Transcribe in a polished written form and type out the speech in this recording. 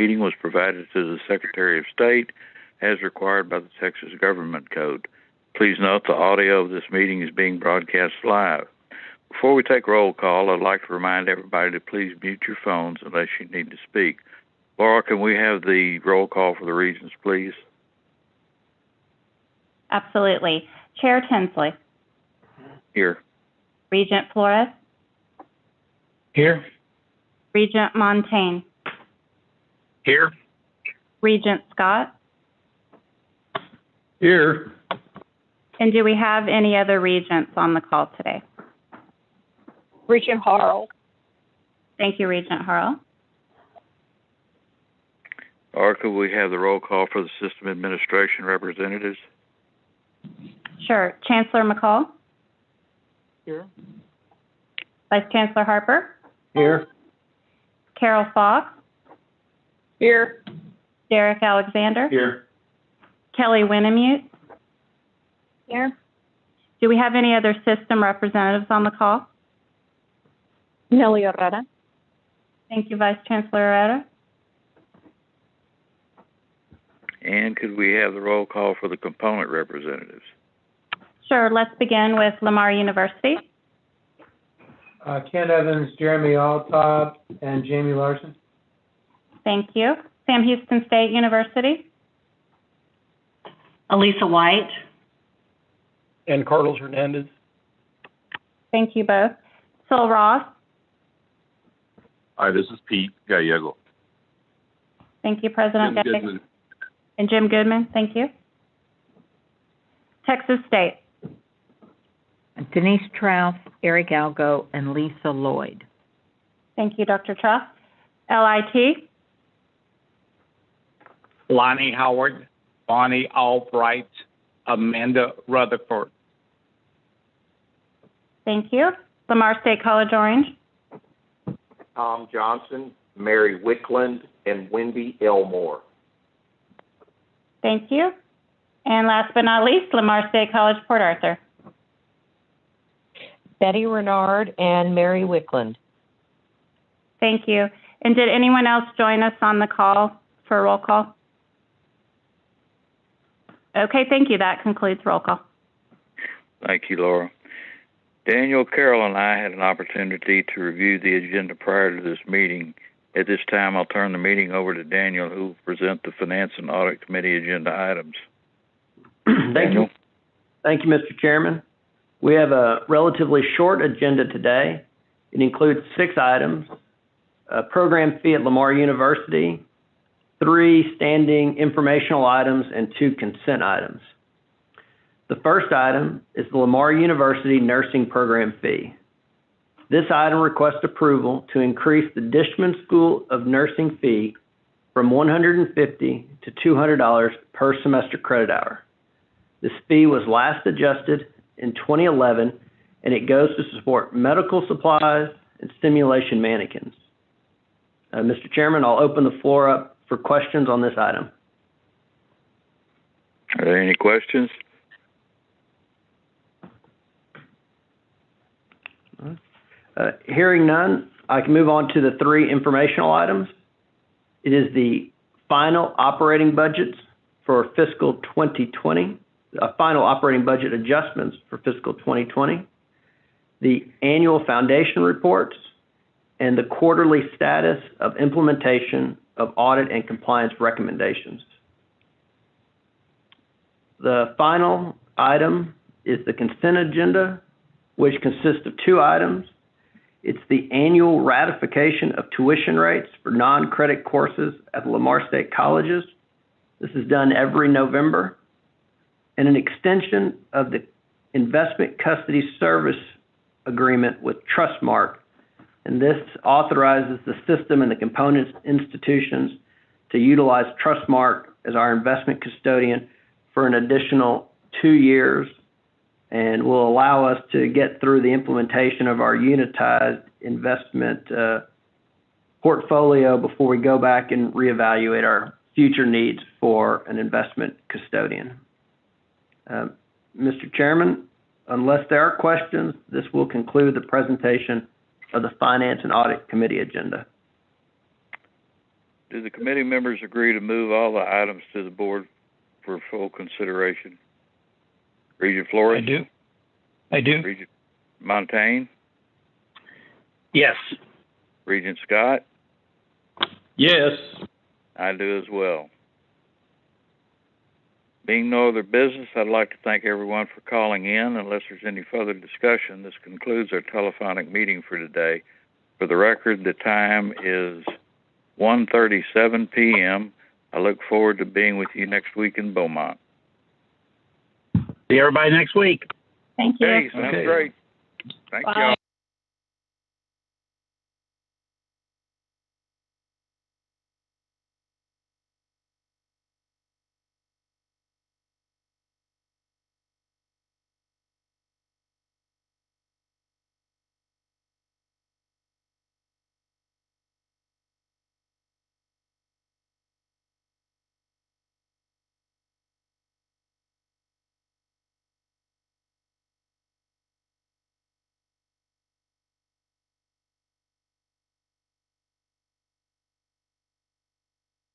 meeting was provided to the Secretary of State as required by the Texas Government Code. Please note the audio of this meeting is being broadcast live. Before we take roll call, I'd like to remind everybody to please mute your phones unless you need to speak. Laura, can we have the roll call for the Regents, please? Absolutely. Chair Tinsley. Here. Regent Flores. Here. Regent Montaigne. Here. Regent Scott. Here. And do we have any other regents on the call today? Regent Harrell. Thank you, Regent Harrell. Or could we have the roll call for the system administration representatives? Sure. Chancellor McCall. Here. Vice Chancellor Harper. Here. Carol Fox. Here. Derek Alexander. Here. Kelly Winnemute. Here. Do we have any other system representatives on the call? Nelly Herrera. Thank you, Vice Chancellor Herrera. And could we have the roll call for the component representatives? Sure. Let's begin with Lamar University. Ken Evans, Jeremy Altab, and Jamie Larson. Thank you. Sam Houston State University. Elisa White. And Carlos Hernandez. Thank you both. Sil Ross. Hi, this is Pete Gallego. Thank you, President Jim Gallego. Goodman. And Jim Goodman. Thank you. Texas State. Denise Trouth, Eric Algo, and Lisa Lloyd. Thank you, Dr. Trouth. LIT. Lonnie Howard, Bonnie Albright, Amanda Rutherford. Thank you. Lamar State College Orange. Tom Johnson, Mary Wickland, and Wendy Elmore. Thank you. And last but not least, Lamar State College Port Arthur. Betty Renard and Mary Wickland. Thank you. And did anyone else join us on the call for a roll call? Okay, thank you. That concludes roll call. Thank you, Laura. Daniel, Carol, and I had an opportunity to review the agenda prior to this meeting. At this time, I'll turn the meeting over to Daniel, who will present the Finance and Audit Committee agenda items. Thank you. Thank you, Mr. Chairman. We have a relatively short agenda today. It includes 6 items, a program fee at Lamar University, 3 standing informational items, and 2 consent items. The first item is the Lamar University Nursing Program fee. This item requests approval to increase the Dishman School of Nursing fee from $150 to $200 per semester credit hour. This fee was last adjusted in 2011, and it goes to support medical supplies and stimulation mannequins. Mr. Chairman, I'll open the floor up for questions on this item. Are there any questions? Hearing none, I can move on to the 3 informational items. It is the final operating budgets for fiscal 2020, final operating budget adjustments for fiscal 2020, the annual foundation reports, and the quarterly status of implementation of audit and compliance recommendations. The final item is the consent agenda, which consists of 2 items. It's the annual ratification of tuition rates for non-credit courses at the Lamar State Colleges. This is done every November. And an extension of the investment custody service agreement with Trustmark. And this authorizes the system and the components institutions to utilize Trustmark as our investment custodian for an additional 2 years, and will allow us to get through the implementation of our unitized investment portfolio before we go back and reevaluate our future needs for an investment custodian. Mr. Chairman, unless there are questions, this will conclude the presentation of the Finance and Audit Committee agenda. Do the committee members agree to move all the items to the board for full consideration? Regent Flores? I do. Regent Montaigne? Yes. Regent Scott? Yes. I do as well. Being no other business, I'd like to thank everyone for calling in. Unless there's any further discussion, this concludes our telephonic meeting for today. For the record, the time is 1:37 p.m. I look forward to being with you next week in Beaumont. See everybody next week. Thank you. Hey, sounds great. Thank you all.